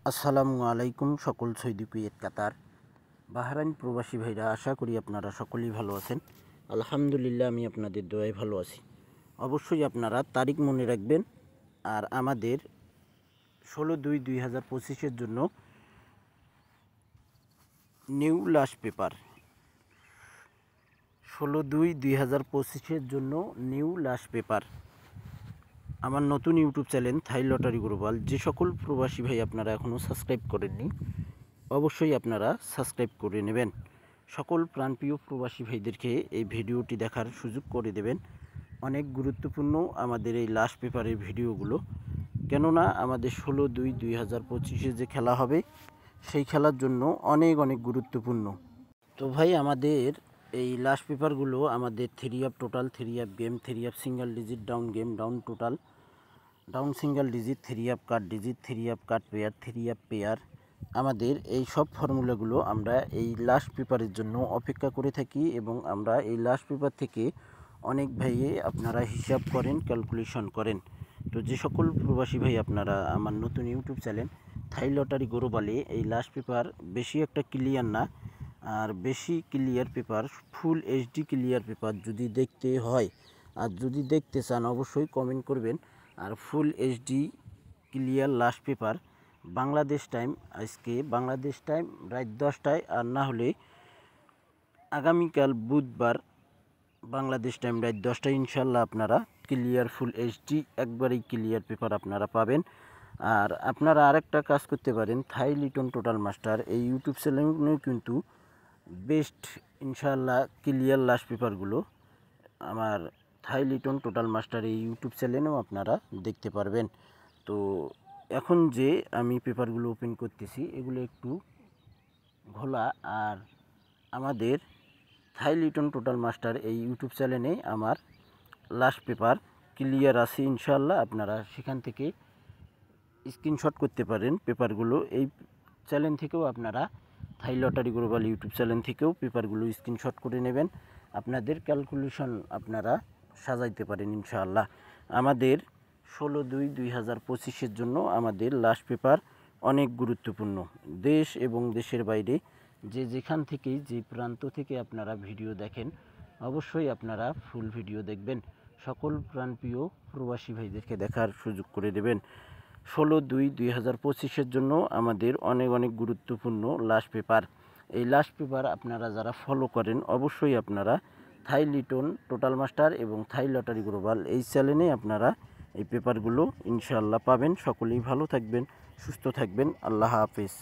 আসসালামু আলাইকুম সকল সৌদি কুয়েত কাতার বাহরাইন প্রবাসী ভাইরা, আশা করি আপনারা সকলেই ভালো আছেন। আলহামদুলিল্লাহ, আমি আপনাদের দোয়ায় ভালো আছি। অবশ্যই আপনারা তারিখ মনে রাখবেন। আর আমাদের 16/2/2025 জন্য নিউ লাশ পেপার, 16/2/2025 জন্য নিউ লাশ পেপার আমার নতুন ইউটিউব চ্যানেল থাই লটারি গ্লোবাল। যে সকল প্রবাসী ভাই আপনারা এখনও সাবস্ক্রাইব করেননি, অবশ্যই আপনারা সাবস্ক্রাইব করে নেবেন। সকল প্রাণপ্রিয় প্রবাসী ভাইদেরকে এই ভিডিওটি দেখার সুযোগ করে দেবেন। অনেক গুরুত্বপূর্ণ আমাদের এই লাশ পেপারের ভিডিওগুলো, কেননা আমাদের 16/2/2025 যে খেলা হবে সেই খেলার জন্য অনেক গুরুত্বপূর্ণ। তো ভাই, আমাদের এই লাশ পেপারগুলো আমাদের 3 total 3 game, 3 single digit, down game, down total, down single digit, 3 কাট ডিজিট, 3 কাট পেয়ার, 3 পেয়ার, আমাদের এই সব ফর্মুলাগুলো আমরা এই লাস্ট পেপারের জন্য অপেক্ষা করে থাকি। এবং আমরা এই লাস্ট পেপার থেকে অনেক ভাইয়ে আপনারা হিসাব করেন, ক্যালকুলেশন করেন। তো যে সকল প্রবাসী ভাই আপনারা আমার নতুন ইউটিউব চ্যানেল থাই লটারি গ্লোবালে এই লাস্ট পেপার বেশি একটা ক্লিয়ার না, আর বেশি ক্লিয়ার পেপার, ফুল এইচডি ক্লিয়ার পেপার যদি দেখতে হয় আর যদি দেখতে চান অবশ্যই কমেন্ট করবেন। আর full HD clear last paper Bangladesh time, আজকে বাংলাদেশ টাইম রাত 10টায়, আর না হলে আগামীকাল বুধবার বাংলাদেশ টাইম রাত 10টায় ইনশাল্লাহ আপনারা ক্লিয়ার ফুল এইচডি একবারেই ক্লিয়ার পেপার আপনারা পাবেন। আর আপনারা আরেকটা কাজ করতে পারেন, থাই লিটন টোটাল মাস্টার এই ইউটিউব চ্যানেলেও কিন্তু বেস্ট ইনশাল্লাহ ক্লিয়ার লাস্ট পেপারগুলো আমার থাই লিটন টোটাল মাস্টার এই ইউটিউব চ্যানেলেও আপনারা দেখতে পারবেন। তো এখন যে আমি পেপারগুলো ওপেন করতেছি এগুলো একটু ঘোলা, আর আমাদের থাই লিটন টোটাল মাস্টার এই ইউটিউব চ্যানেলে আমার লাস্ট পেপার ক্লিয়ার আছে ইনশাল্লাহ। আপনারা সেখান থেকে স্ক্রিনশট করতে পারেন পেপারগুলো। এই চ্যানেল থেকেও আপনারা থাই লটারি গ্লোবাল ইউটিউব চ্যানেল থেকেও পেপারগুলো স্ক্রিনশট করে নেবেন, আপনাদের ক্যালকুলেশন আপনারা সাজাইতে পারেন ইনশাআল্লাহ। আমাদের 16/2/2025 জন্য আমাদের লাস্ট পেপার অনেক গুরুত্বপূর্ণ। দেশ এবং দেশের বাইরে যে যেখান থেকেই, যে প্রান্ত থেকে আপনারা ভিডিও দেখেন অবশ্যই আপনারা ফুল ভিডিও দেখবেন। সকল প্রাণপ্রিয় প্রবাসী ভাইদেরকে দেখার সুযোগ করে দেবেন। 16/2/2025 জন্য আমাদের অনেক গুরুত্বপূর্ণ লাস্ট পেপার। এই লাস্ট পেপার আপনারা যারা ফলো করেন অবশ্যই আপনারা থাই লিটন টোটাল মাস্টার এবং থাই লটারি গ্লোবাল এই চ্যানেলে আপনারা এই পেপারগুলো ইনশাআল্লাহ পাবেন। সকলেই ভালো থাকবেন, সুস্থ থাকবেন। আল্লাহ হাফেজ।